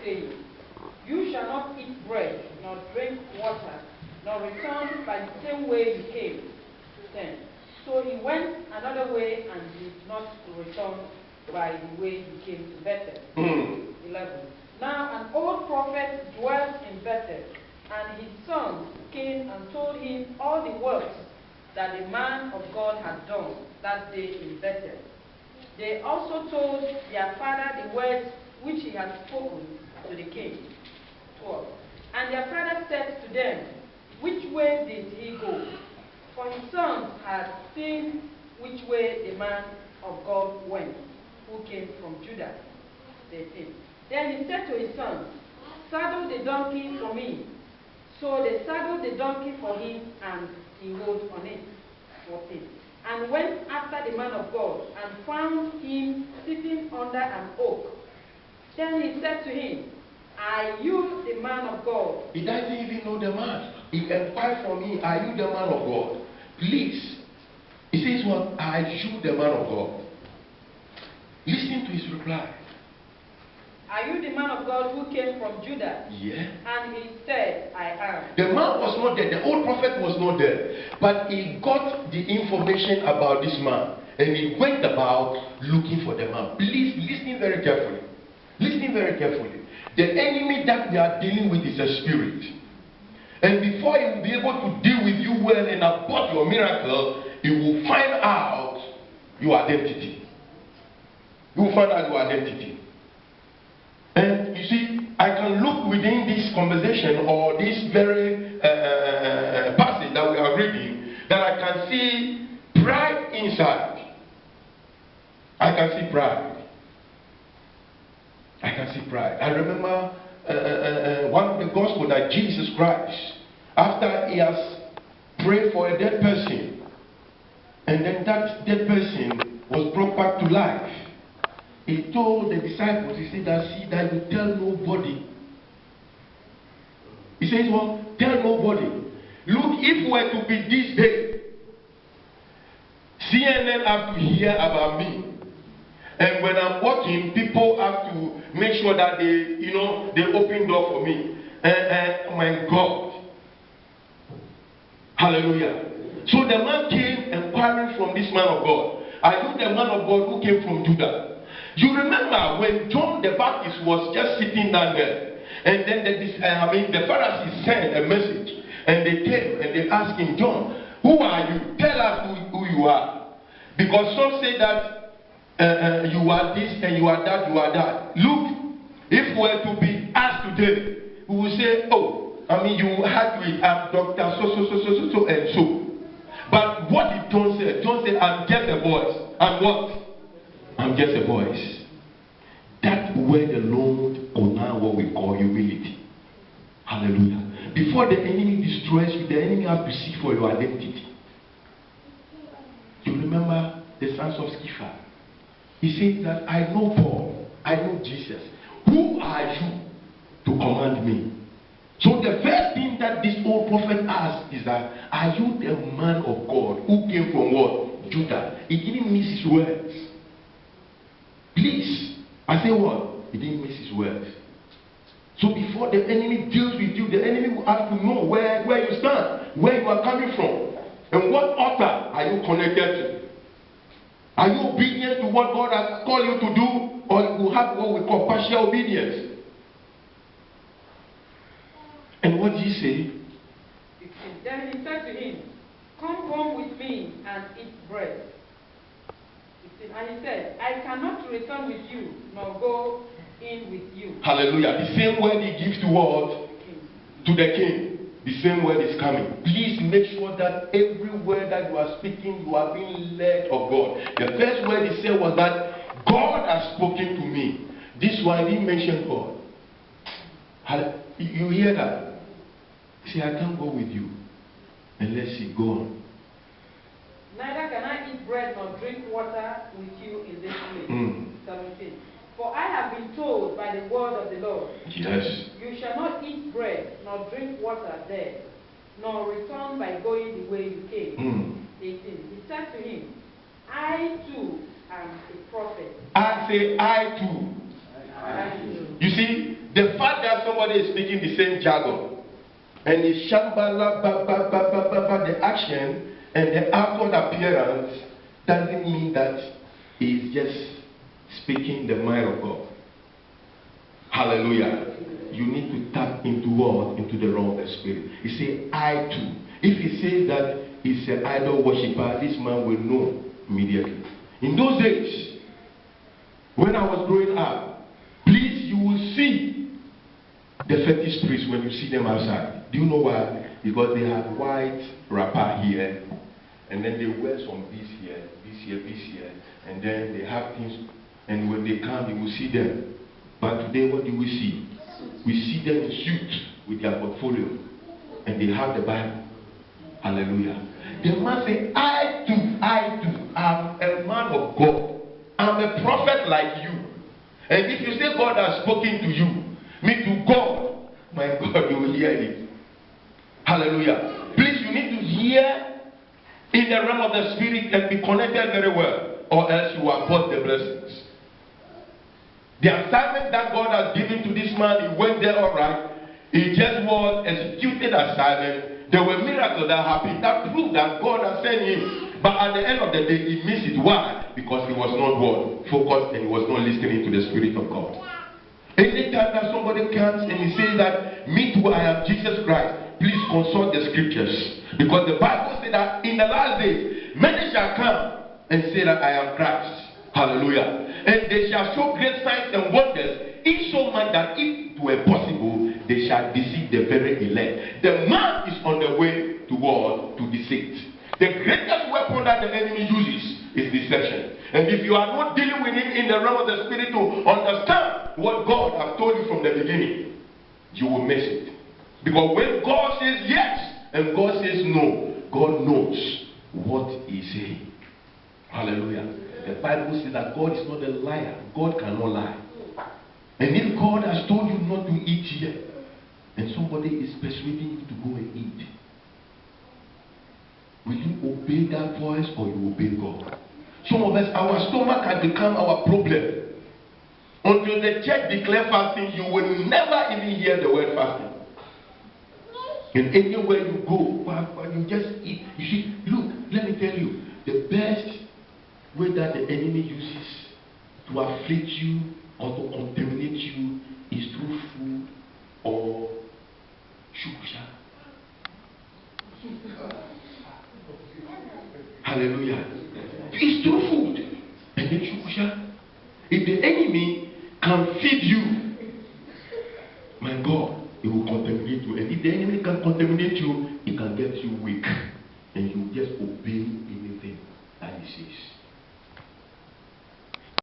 saying, You shall not eat bread, nor drink water, nor return by the same way you came. 10. So he went another way and did not return by the way he came to Bethel. 11. Now an old prophet dwelt in Bethel, and his sons came and told him all the works that the man of God had done that day in Bethel. They also told their father the words which he had spoken to the king. 12. And their father said to them, Which way did he go? For his sons had seen which way the man of God went, who came from Judah. 13. Then he said to his sons, Saddle the donkey for me. So they saddled the donkey for him, and he rode on it. 14. And went after the man of God, and found him sitting under an oak. Then he said to him, Are you the man of God? He doesn't even know the man. He inquired from me, Are you the man of God? Please. He says, What? Are you the man of God? Listen to his reply. Are you the man of God who came from Judah? Yeah. And he said, I am. The man was not there. The old prophet was not there. But he got the information about this man. And he went about looking for the man. Please listen very carefully. Listen very carefully. The enemy that we are dealing with is a spirit. And before he will be able to deal with you well and abort your miracle, he will find out your identity. He will find out your identity. And you see, I can look within this conversation or this very passage that we are reading, that I can see pride inside. I can see pride. I can see pride. I remember one of the gospel that Jesus Christ, after he has prayed for a dead person, and then that dead person was brought back to life, he told the disciples, he said that, see that you tell nobody. He says, well, tell nobody. Look, if we were to be this day, CNN have to hear about me. And when I'm walking, people have to make sure that they open door for me. Oh my God. Hallelujah. So the man came inquiring from this man of God. Are you the man of God who came from Judah? You remember when John the Baptist was just sitting down there, and then the Pharisees sent a message, and they came and they asked him, John, who are you? Tell us who you are. Because some say that you are this and you are that, you are that. Look, if we were to be asked today, we will say, you had with Dr. So and so. But what did John say? John said, I'm just a voice. I'm what? I'm just a voice. That word alone honor what we call humility. Hallelujah. Before the enemy destroys you, the enemy has to seek for your identity. You remember the sons of Sceva? He said that I know Paul, I know Jesus. Who are you to command me? So the first thing that this old prophet asked is that, are you the man of God who came from what? Judah. He didn't miss his words. Please. I say what? He didn't miss his words. So before the enemy deals with you, the enemy will have to know where you stand, where you are coming from, and what altar are you connected to. Are you obedient to what God has called you to do, or you will have what we call partial obedience? And what did he say? Then he said to him, Come home with me and eat bread. And he said, I cannot return with you, nor go in with you. Hallelujah. The same word he gives to what? To the king. The same word is coming. Please make sure that every word that you are speaking, you are being led of God. The first word he said was that God has spoken to me. This one, he didn't mention God. You hear that? See, I can't go with you unless you go on. Neither can I eat bread nor drink water with you in this place. 17. For I have been told by the word of the Lord, yes, you shall not eat bread nor drink water there, nor return by going the way you came. 18. He said to him, I too am a prophet. I say I too. I too. You see, the that somebody is speaking the same jargon, and the shambhala, the action and the outward appearance doesn't mean that he's just speaking the mind of God. Hallelujah. You need to tap into what? Into the realm of the spirit. He said, I too. If he says that he's an idol worshiper, this man will know immediately. In those days, when I was growing up, please, you will see the fetish priests when you see them outside. Do you know why? Because they have white wrapper here, and then they wear some beads here, and then they have things, and when they come, you will see them. But today, what do we see? We see them in suits with their portfolio, and they have the Bible. Hallelujah. The man say, I do. I'm a man of God. I'm a prophet like you. And if you say God has spoken to you, me to God, my God, you will hear it. Hallelujah. Please, you need to hear in the realm of the spirit and be connected very well, or else you will abort the blessings. The assignment that God has given to this man, he went there all right. He just was executed assignment. There were miracles that happened that proved that God has sent him. But at the end of the day, he missed it. Why? Because he was not what? Focused, and he was not listening to the Spirit of God. Anytime that somebody comes and he says that, me too, I am Jesus Christ, please consult the scriptures. Because the Bible says that in the last days, many shall come and say that I am Christ. Hallelujah. And they shall show great signs and wonders, insomuch that if it were possible, they shall deceive the very elect. The man is on the way to what? To deceit. The greatest weapon that the enemy uses is deception. And if you are not dealing with it in the realm of the spirit to understand what God has told you from the beginning, you will miss it. Because when God says yes and God says no, God knows what he's saying. Hallelujah. The Bible says that God is not a liar. God cannot lie. And if God has told you not to eat here, and somebody is persuading you to go and eat, will you obey that voice or you obey God? Some of us, our stomach has become our problem. Until the church declare fasting, you will never even hear the word fasting. And anywhere you go, you just eat. You see, look, let me tell you, the best way that the enemy uses to afflict you or to contaminate you is through food or sugar. Hallelujah. It's through food and then sugar. If the enemy can feed you, my God, it will contaminate you. And if the enemy can contaminate you, it can get you weak. And you just obey